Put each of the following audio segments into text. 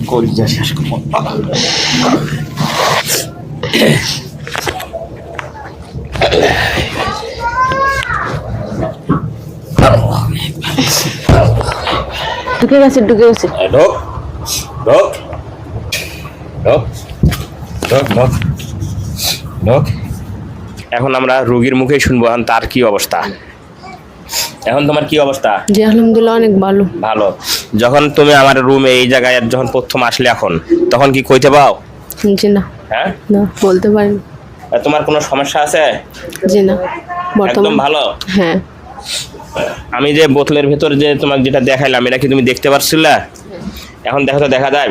কলিজা শেষ করব। ঢুকে গেছে ঢুকে গেছে। ঢোক ঢোক ঢোক ঢোক ঢোক ঢোক। এখন আমরা রোগীর মুখেই শুনবো এখন তার কি অবস্থা। এখন তোমার কি অবস্থা? জি আলহামদুলিল্লাহ অনেক ভালো। ভালো। যখন তুমি আমার রুমে এই জায়গায় যখন প্রথম আসলে এখন তখন কি কইতে পাও? জি না। হ্যাঁ, না বলতে পারি না। তোমার কোনো সমস্যা আছে? জি না একদম বর্তমান ভালো। হ্যাঁ আমি যে বোতলের ভেতর যে তোমাকে যেটা দেখাইলাম এটা কি তুমি দেখতে পারছিলা? এখন দেখো তো, দেখা যায়?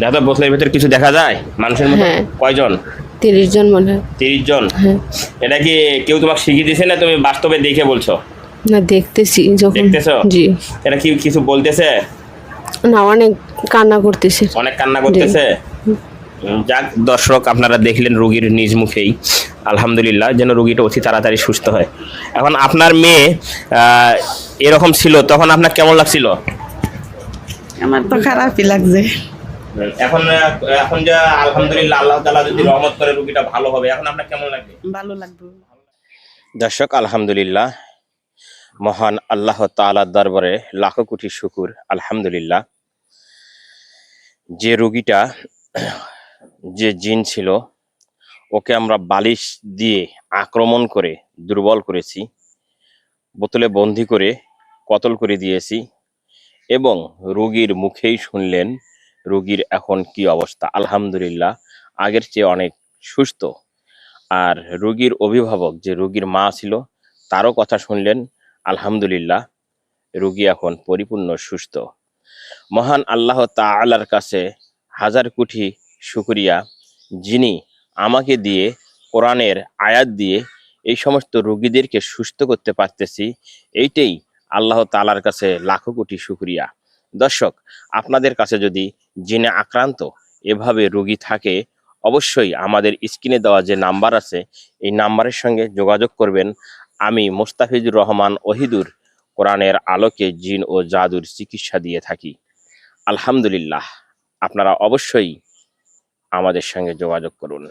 দেখো তো বোতলের ভেতর কিছু দেখা যায় মানুষের মতো? হ্যাঁ। কয়জন? 30 জন মনে হয়। 30 জন? হ্যাঁ। এটা কি কেউ তোমাকে শিখিয়ে দিয়েছে না তুমি বাস্তবে দেখে বলছো? না দেখতেছি যখন। দেখতেছো? জি। এটা কি কিছু বলতেছে? না অনেক কান্না করতেছে। অনেক কান্না করতেছে। যাক দর্শক, আপনারা দেখলেন রোগীর নিজ মুখেই। আলহামদুলিল্লাহ, যেন রোগীটা অতি তাড়াতাড়ি সুস্থ হয়। এখন আপনার মেয়ে এরকম ছিল, তখন আপনার কেমন লাগছিল? আমার তো খারাপই লাগছে। এখন এখন যে আলহামদুলিল্লাহ আল্লাহ তাআলা যদি রহমত করে রোগীটা ভালো হবে, এখন আপনার কেমন লাগবে? ভালো লাগবে। দর্শক আলহামদুলিল্লাহ, মহান আল্লাহ তাআলার দরবারে লাখো কোটি শুকর। আলহামদুলিল্লাহ, যে রোগীটা যে জিন ছিল ওকে আমরা বালিশ দিয়ে আক্রমণ করে দুর্বল করেছি, বোতলে বন্দি করে কতল করে দিয়েছি, এবং রোগীর মুখেই শুনলেন রোগীর এখন কি অবস্থা। আলহামদুলিল্লাহ, আগের চেয়ে অনেক সুস্থ। আর রোগীর অভিভাবক যে রোগীর মা ছিল তারও কথা শুনলেন। আলহামদুলিল্লাহ, রোগী এখন পরিপূর্ণ সুস্থ। মহান আল্লাহ তাআলার কাছে হাজার কোটি শুকরিয়া, যিনি আমাকে দিয়ে কোরআনের আয়াত দিয়ে এই সমস্ত রোগীদেরকে সুস্থ করতে পারতেছি। এইটাই আল্লাহ তাআলার কাছে লাখো কোটি শুকরিয়া। দর্শক, আপনাদের কাছে যদি জিনে আক্রান্ত এভাবে রোগী থাকে, অবশ্যই আমাদের স্ক্রিনে দেওয়া যে নাম্বার আছে এই নাম্বারের সঙ্গে যোগাযোগ করবেন। আমি মোস্তাফিজুর রহমান ওহিদুর কোরআনের আলোকে জিন ও জাদুর চিকিৎসা দিয়ে থাকি। আলহামদুলিল্লাহ, আপনারা অবশ্যই আমাদের সঙ্গে যোগাযোগ করুন।